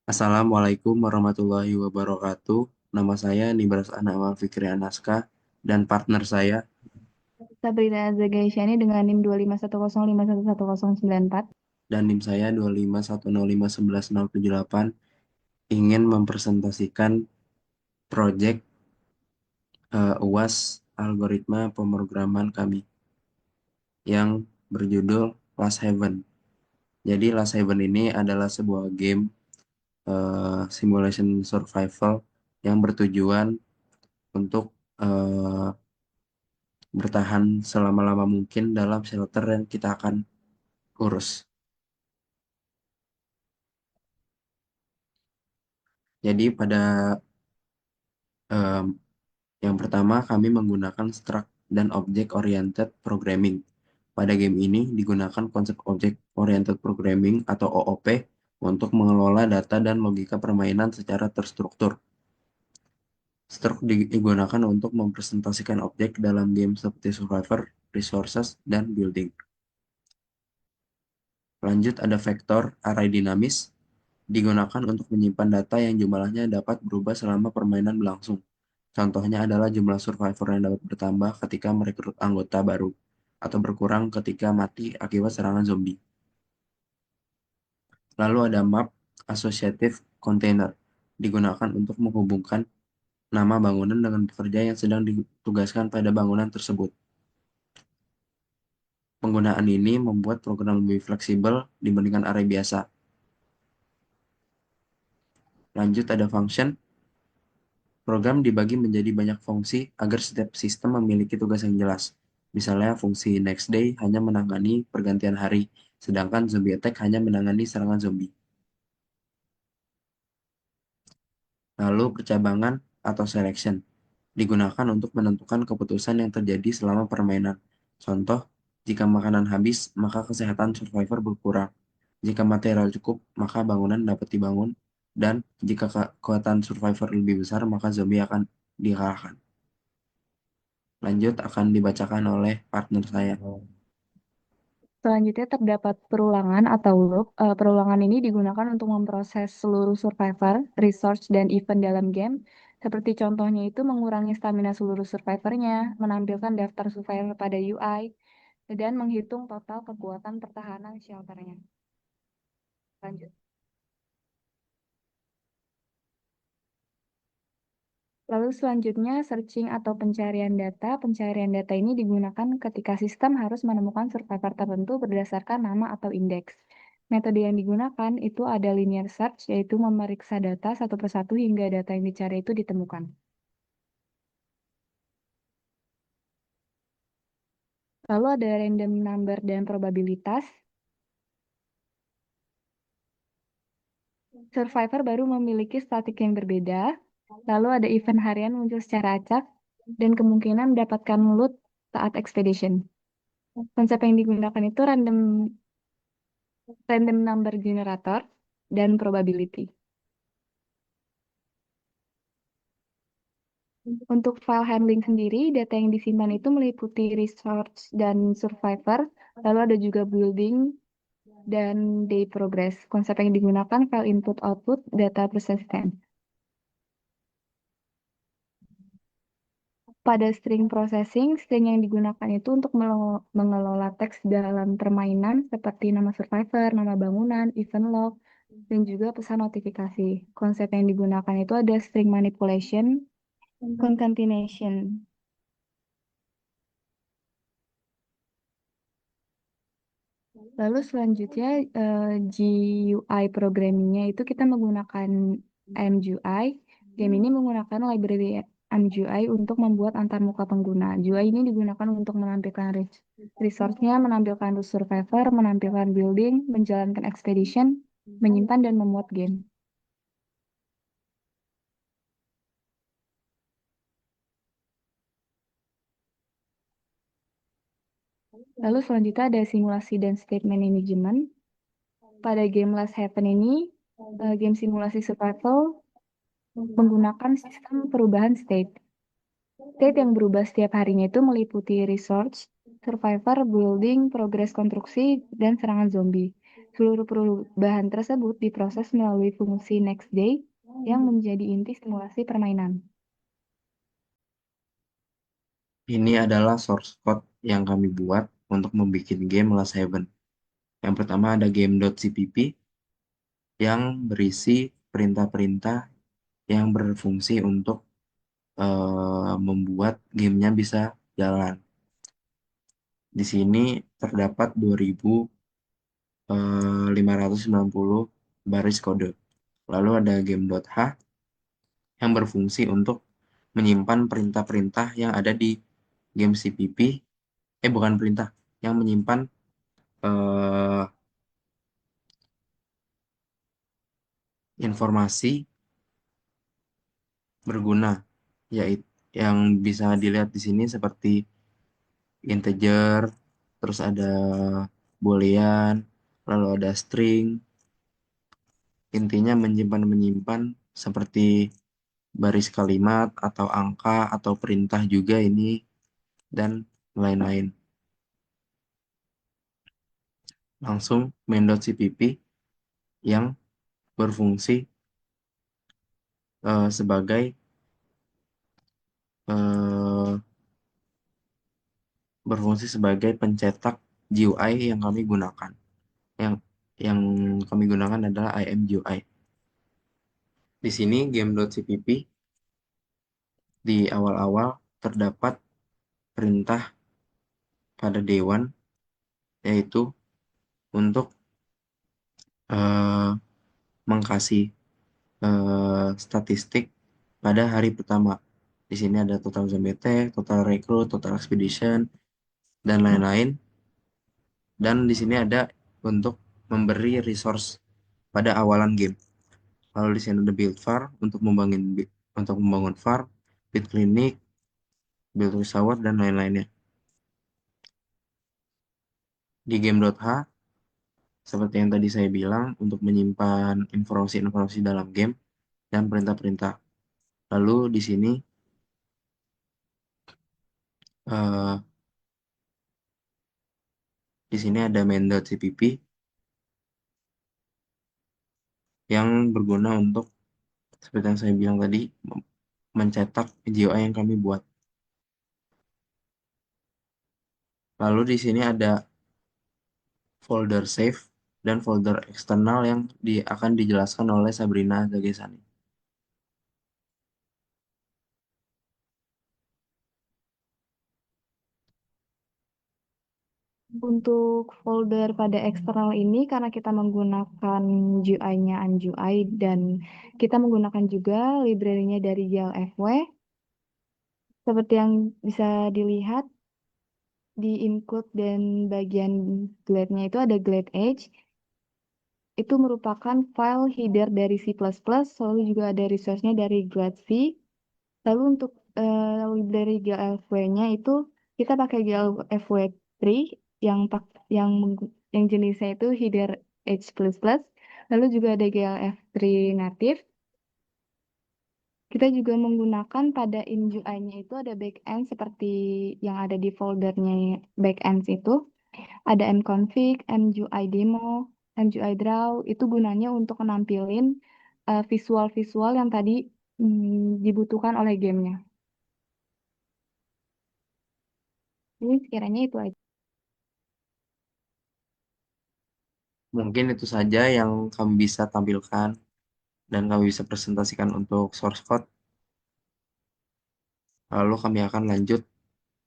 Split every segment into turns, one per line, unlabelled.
Assalamualaikum warahmatullahi wabarakatuh. Nama saya Nibras Anwar Fikri Anaska dan partner saya
Sabrina Zagaisyani dengan NIM 25105111094.
dan NIM saya 251051178 ingin mempresentasikan proyek UAS algoritma pemrograman kami yang berjudul Last Heaven. Jadi Last Heaven ini adalah sebuah game simulation survival yang bertujuan untuk eh, bertahan selama-lama mungkin dalam shelter yang kita akan urus. Jadi pada em, yang pertama kami menggunakan struct dan object oriented programming. Pada game ini digunakan konsep object oriented programming atau OOP untuk mengelola data dan logika permainan secara terstruktur. Struct digunakan untuk mempresentasikan objek dalam game seperti Survivor, Resources, dan Building. Lanjut ada vektor array dinamis digunakan untuk menyimpan data yang jumlahnya dapat berubah selama permainan berlangsung. Contohnya adalah jumlah survivor yang dapat bertambah ketika merekrut anggota baru, atau berkurang ketika mati akibat serangan zombie. Lalu ada map associative container, digunakan untuk menghubungkan nama bangunan dengan pekerja yang sedang ditugaskan pada bangunan tersebut. Penggunaan ini membuat program lebih fleksibel dibandingkan array biasa. Lanjut ada function. Program dibagi menjadi banyak fungsi agar setiap sistem memiliki tugas yang jelas. Misalnya fungsi next day hanya menangani pergantian hari, sedangkan zombie attack hanya menangani serangan zombie. Lalu percabangan atau selection digunakan untuk menentukan keputusan yang terjadi selama permainan. Contoh, jika makanan habis, maka kesehatan survivor berkurang. Jika material cukup, maka bangunan dapat dibangun. Dan jika kekuatan survivor lebih besar, maka zombie akan dikalahkan. Lanjut akan dibacakan oleh partner saya.
Selanjutnya terdapat perulangan atau loop. Perulangan ini digunakan untuk memproses seluruh survivor, resource, dan event dalam game. Seperti contohnya itu mengurangi stamina seluruh survivornya, menampilkan daftar survivor pada UI, dan menghitung total kekuatan pertahanan shelternya. Lanjut. Lalu selanjutnya searching atau pencarian data. Pencarian data ini digunakan ketika sistem harus menemukan survivor tertentu berdasarkan nama atau indeks. Metode yang digunakan itu ada linear search, yaitu memeriksa data satu persatu hingga data yang dicari itu ditemukan. Lalu ada random number dan probabilitas. Survivor baru memiliki statik yang berbeda. Lalu ada event harian muncul secara acak dan kemungkinan mendapatkan loot saat expedition. Konsep yang digunakan itu random number generator dan probability. Untuk file handling sendiri, data yang disimpan itu meliputi resource dan survivor, lalu ada juga building dan day progress. Konsep yang digunakan file input-output data persistent. Pada string processing, string yang digunakan itu untuk mengelola teks dalam permainan seperti nama survivor, nama bangunan, event log, dan juga pesan notifikasi. Konsep yang digunakan itu ada string manipulation, concatenation. Lalu selanjutnya GUI programmingnya itu kita menggunakan MGUI. Game ini menggunakan library MGUI untuk membuat antarmuka pengguna. GUI ini digunakan untuk menampilkan resource-nya, menampilkan survivor, menampilkan building, menjalankan expedition, menyimpan dan memuat game. Lalu selanjutnya ada simulasi dan state management. Pada game Last Haven ini, game simulasi survival menggunakan sistem perubahan state. State yang berubah setiap harinya itu meliputi research, survivor, building, progres konstruksi, dan serangan zombie. Seluruh perubahan tersebut diproses melalui fungsi nextDay yang menjadi inti simulasi permainan.
Ini adalah source code yang kami buat untuk membuat game Last Heaven. Yang pertama ada game.cpp yang berisi perintah-perintah yang berfungsi untuk membuat gamenya bisa jalan. Di sini terdapat 2590 baris kode. Lalu ada game.h yang berfungsi untuk menyimpan perintah-perintah yang ada di game CPP. Bukan perintah, yang menyimpan eh, informasi berguna, yaitu yang bisa dilihat di sini seperti integer, terus ada boolean, lalu ada string. Intinya menyimpan-menyimpan seperti baris kalimat atau angka atau perintah juga ini dan lain-lain. Langsung main.cpp yang berfungsi sebagai eh, pencetak GUI yang kami gunakan. Yang yang kami gunakan adalah IMGUI. Di sini game.cpp di awal-awal terdapat perintah pada dewan, yaitu untuk eh, mengkasih statistik pada hari pertama. Di sini ada total ZMT, total recruit, total expedition, dan lain-lain. Dan di sini ada untuk memberi resource pada awalan game. Lalu di sini ada build farm untuk membangun farm, build clinic, build resort, dan lain-lainnya. Di game.h, seperti yang tadi saya bilang, untuk menyimpan informasi-informasi dalam game dan perintah-perintah. Lalu eh, di sini ada main.cpp yang berguna untuk seperti yang saya bilang tadi mencetak GUI yang kami buat. Lalu di sini ada folder save dan folder eksternal yang akan dijelaskan oleh Sabrina Zagesani.
Untuk folder pada eksternal ini, karena kita menggunakan GUI-nya UnGUI dan kita menggunakan juga library-nya dari GLFW, seperti yang bisa dilihat di include dan bagian glade-nya itu ada glade edge, itu merupakan file header dari C++, lalu juga ada resource-nya dari glad.c. Lalu untuk library GLFW-nya itu kita pakai GLFW3 yang yang jenisnya itu header H++. Lalu juga ada GLF3 native. Kita juga menggunakan pada InGUI-nya itu ada backend seperti yang ada di foldernya backends itu. Ada mconfig, mgui demo, mgui draw. Itu gunanya untuk menampilin visual-visual yang tadi dibutuhkan oleh gamenya. Ini sekiranya itu aja.
Mungkin itu saja yang kami bisa tampilkan dan kami bisa presentasikan untuk source code. Lalu kami akan lanjut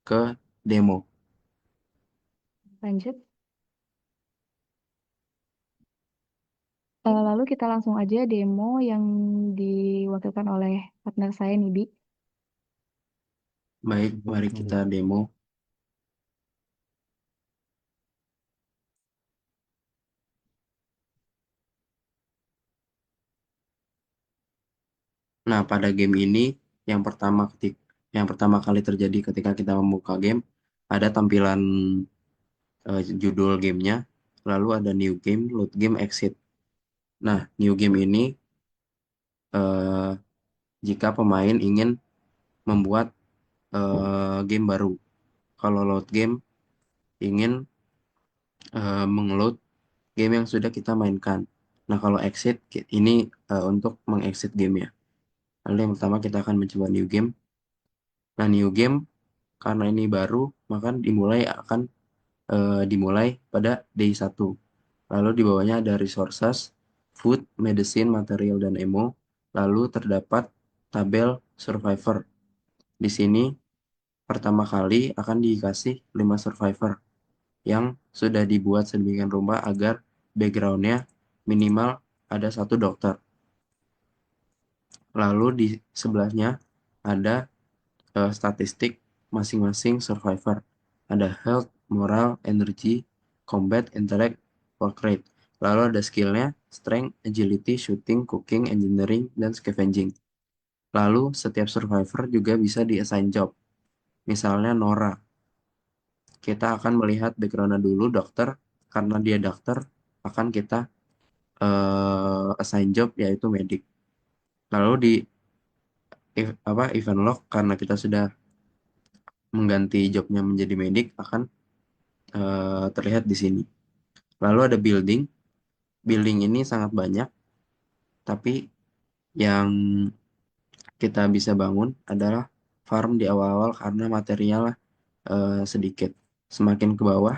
ke demo.
Lanjut. Lalu kita langsung aja demo yang diwakilkan oleh partner saya, Nibi.
Baik, mari kita demo. Nah, pada game ini yang pertama yang pertama kali terjadi ketika kita membuka game ada tampilan judul gamenya, lalu ada new game, load game, exit. Nah, new game ini eh, jika pemain ingin membuat game baru. Kalau load game ingin mengeload game yang sudah kita mainkan. Nah, kalau exit ini untuk mengexit game ya. Lalu yang pertama kita akan mencoba new game. Nah, new game karena ini baru, maka dimulai pada day 1. Lalu di bawahnya ada resources, food, medicine, material, dan ammo. Lalu terdapat tabel survivor. Di sini pertama kali akan dikasih 5 survivor yang sudah dibuat sedemikian rupa agar backgroundnya minimal ada satu dokter. Lalu di sebelahnya ada statistik masing-masing survivor. Ada health, moral, energy, combat, intellect, work rate. Lalu ada skillnya, strength, agility, shooting, cooking, engineering, dan scavenging. Lalu setiap survivor juga bisa di-assign job. Misalnya Nora, kita akan melihat backgroundnya dulu dokter, karena dia dokter, akan kita assign job yaitu medik. Lalu di event log, karena kita sudah mengganti jobnya menjadi medik, akan terlihat di sini. Lalu ada building. Building ini sangat banyak, tapi yang kita bisa bangun adalah farm di awal-awal karena material sedikit. Semakin ke bawah,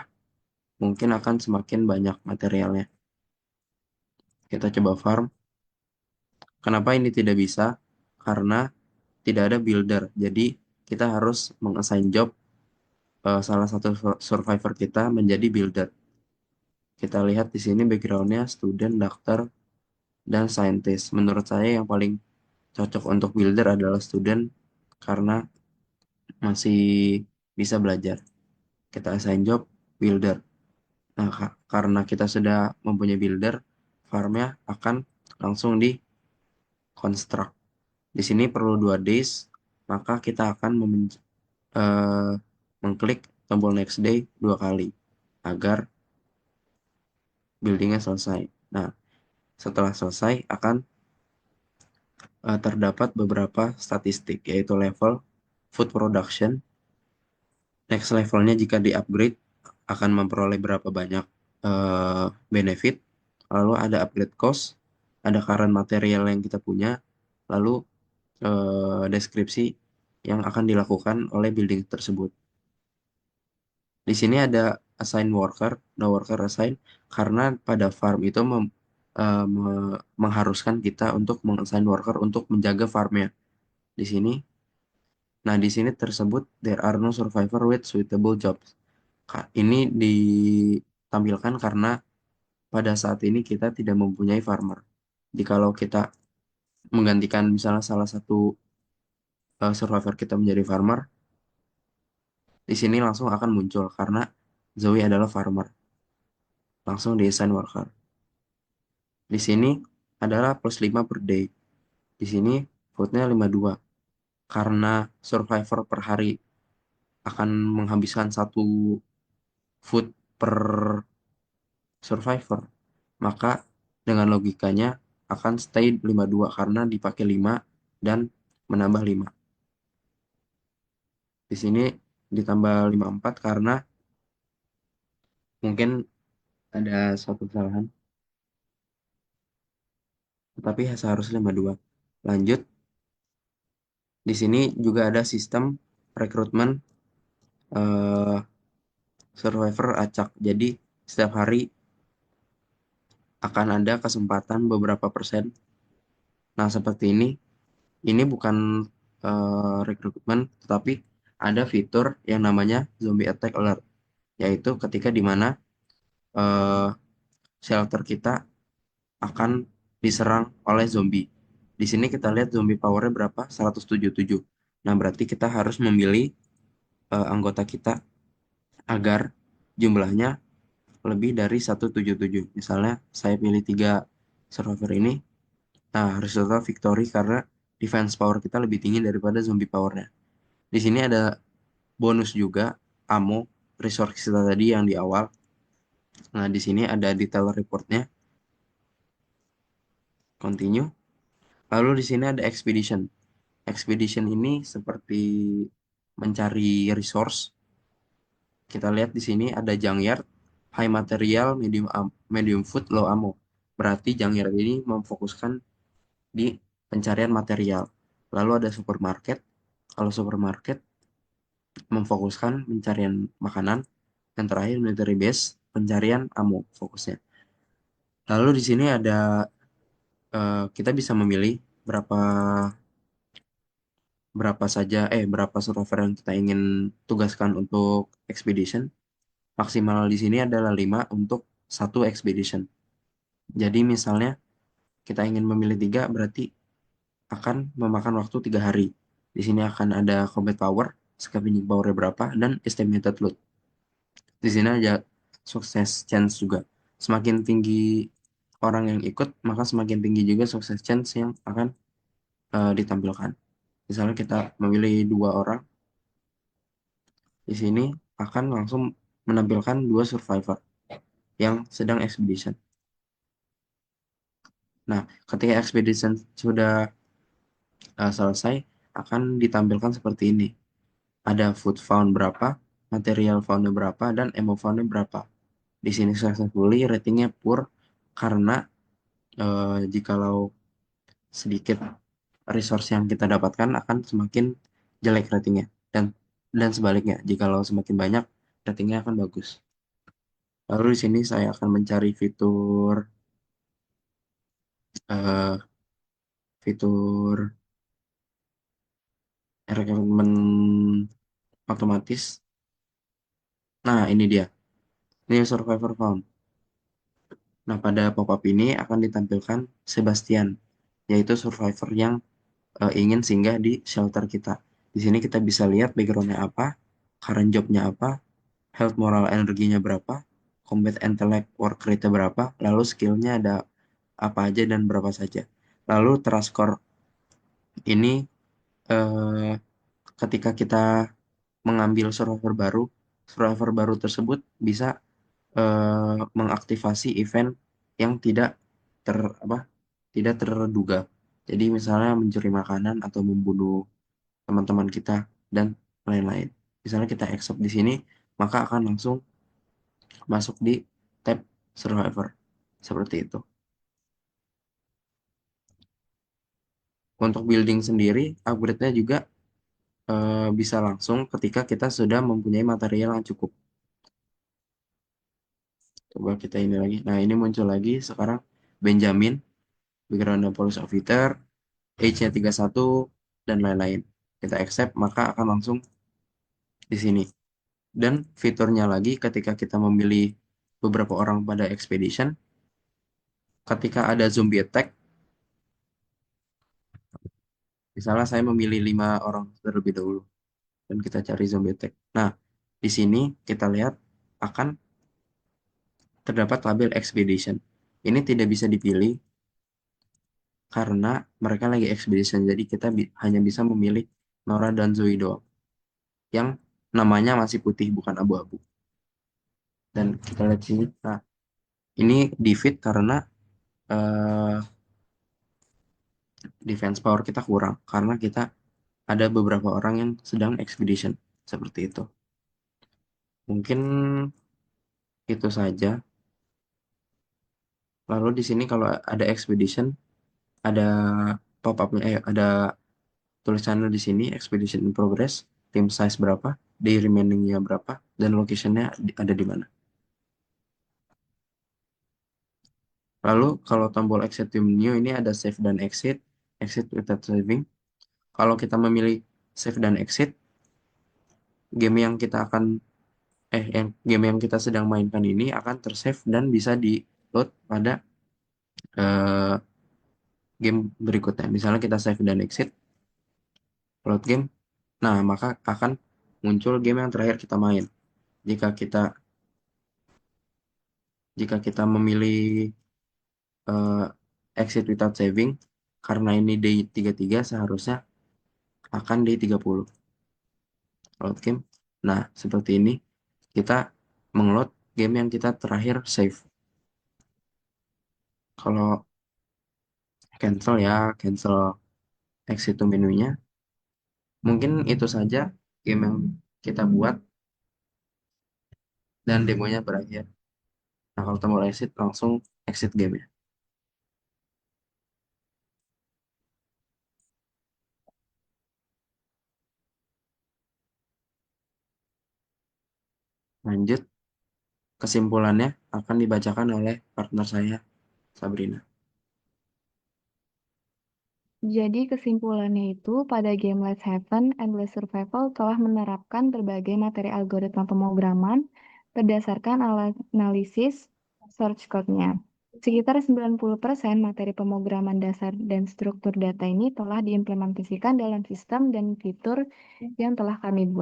mungkin akan semakin banyak materialnya. Kita coba farm. Kenapa ini tidak bisa? Karena tidak ada builder. Jadi kita harus mengassign job salah satu survivor kita menjadi builder. Kita lihat di sini backgroundnya student, dokter, dan scientist. Menurut saya yang paling cocok untuk builder adalah student karena masih bisa belajar. Kita assign job builder. Nah, karena kita sudah mempunyai builder, farmnya akan langsung di construct. Di sini perlu 2 days, maka kita akan eh, mengklik tombol next day 2 kali agar buildingnya selesai. Nah, setelah selesai akan terdapat beberapa statistik, yaitu level, food production, next levelnya jika di-upgrade akan memperoleh berapa banyak benefit, lalu ada upgrade cost, ada current material yang kita punya, lalu deskripsi yang akan dilakukan oleh building tersebut. Di sini ada assign worker, no worker assign, karena pada farm itu mengharuskan kita untuk mengassign worker untuk menjaga farmnya. Di sini, nah di sini tersebut there are no survivor with suitable jobs. Ini ditampilkan karena pada saat ini kita tidak mempunyai farmer. Jikalau kita menggantikan misalnya salah satu survivor kita menjadi farmer, di sini langsung akan muncul karena Zoe adalah farmer. Langsung di assign worker. Di sini adalah plus 5 per day. Di sini foodnya 52. Karena survivor per hari akan menghabiskan satu food per survivor, maka dengan logikanya akan stay 52 karena dipakai 5 dan menambah 5. Di sini ditambah 54 karena mungkin ada suatu kesalahan, tetapi seharusnya 52. Lanjut, di sini juga ada sistem rekrutmen eh, survivor acak. Jadi setiap hari akan ada kesempatan beberapa persen. Nah, seperti ini bukan rekrutmen, tetapi ada fitur yang namanya zombie attack alert, yaitu ketika di mana eh, shelter kita akan diserang oleh zombie. Di sini kita lihat zombie powernya berapa? 177. Nah, berarti kita harus memilih anggota kita agar jumlahnya lebih dari 177. Misalnya saya pilih 3 survivor ini. Nah, resultnya victory karena defense power kita lebih tinggi daripada zombie powernya. Di sini ada bonus juga, ammo, resource kita tadi yang di awal. Nah, di sini ada detail reportnya, continue. Lalu di sini ada expedition. Expedition ini seperti mencari resource. Kita lihat di sini ada junkyard. high material, medium food, low ammo. Berarti Jangkir ini memfokuskan di pencarian material. Lalu ada supermarket. Kalau supermarket memfokuskan pencarian makanan. Yang terakhir military base, pencarian ammo fokusnya. Lalu di sini ada kita bisa memilih berapa berapa survivor yang kita ingin tugaskan untuk expedition. Maksimal di sini adalah 5 untuk satu expedition. Jadi misalnya kita ingin memilih 3 berarti akan memakan waktu 3 hari. Di sini akan ada combat power, scavenging power berapa, dan estimated loot. Di sini ada sukses chance juga. Semakin tinggi orang yang ikut, maka semakin tinggi juga sukses chance yang akan ditampilkan. Misalnya kita memilih 2 orang, di sini akan langsung menampilkan 2 survivor yang sedang expedition. Nah, ketika expedition sudah selesai, akan ditampilkan seperti ini. Ada food found berapa, material found berapa, dan ammo found berapa. Di sini successfully ratingnya poor karena jikalau sedikit resource yang kita dapatkan akan semakin jelek ratingnya. Dan sebaliknya, jikalau semakin banyak ratingnya akan bagus. Lalu di sini saya akan mencari eh, fitur rekrutmen otomatis. Nah, ini dia. Ini Survivor Found. Nah, pada pop-up ini akan ditampilkan Sebastian, yaitu survivor yang ingin singgah di shelter kita. Di sini kita bisa lihat backgroundnya apa, current jobnya apa, health moral energinya berapa, combat intellect work rate berapa, lalu skillnya ada apa aja dan berapa saja. Lalu trust score ini eh, ketika kita mengambil survivor baru tersebut bisa mengaktifasi event yang ter apa tidak terduga. Jadi misalnya mencuri makanan atau membunuh teman-teman kita dan lain-lain. Misalnya kita accept di sini, maka akan langsung masuk di tab survivor. Seperti itu. Untuk building sendiri, upgrade-nya juga bisa langsung ketika kita sudah mempunyai material yang cukup. Coba kita ini lagi. Nah, ini muncul lagi sekarang Benjamin, background police officer, age-nya 31, dan lain-lain. Kita accept, maka akan langsung di sini. Dan fiturnya lagi ketika kita memilih beberapa orang pada expedition, ketika ada zombie attack, misalnya saya memilih 5 orang terlebih dahulu, dan kita cari zombie attack. Nah, di sini kita lihat akan terdapat label expedition. Ini tidak bisa dipilih karena mereka lagi expedition, jadi kita hanya bisa memilih Nora dan Zoe doang, yang namanya masih putih, bukan abu-abu. Dan kita lihat sini, nah ini defeat karena eh, defense power kita kurang, karena kita ada beberapa orang yang sedang expedition, seperti itu. Mungkin itu saja. Lalu di sini kalau ada expedition, ada pop-upnya, ada tulisannya di sini, expedition in progress, team size berapa, day remaining-nya berapa, dan location-nya ada di mana. Lalu kalau tombol exit to menu ini ada save dan exit, exit without saving. Kalau kita memilih save dan exit, game yang kita akan game yang kita sedang mainkan ini akan tersave dan bisa di load pada eh, game berikutnya. Misalnya kita save dan exit, load game. Nah, maka akan muncul game yang terakhir kita main. Jika kita jika kita memilih eh, exit without saving, karena ini day 33 seharusnya akan day 30 load game. Nah, seperti ini kita menload game yang kita terakhir save. Kalau cancel ya, cancel exit to menunya. Mungkin itu saja game yang kita buat dan demonya berakhir. Kalau tombol exit langsung exit game ya. Lanjut, kesimpulannya akan dibacakan oleh partner saya, Sabrina.
Jadi kesimpulannya itu pada game Let's Haven Endless Survival telah menerapkan berbagai materi algoritma pemrograman berdasarkan analisis source code-nya. Sekitar 90% materi pemrograman dasar dan struktur data ini telah diimplementasikan dalam sistem dan fitur yang telah kami buat.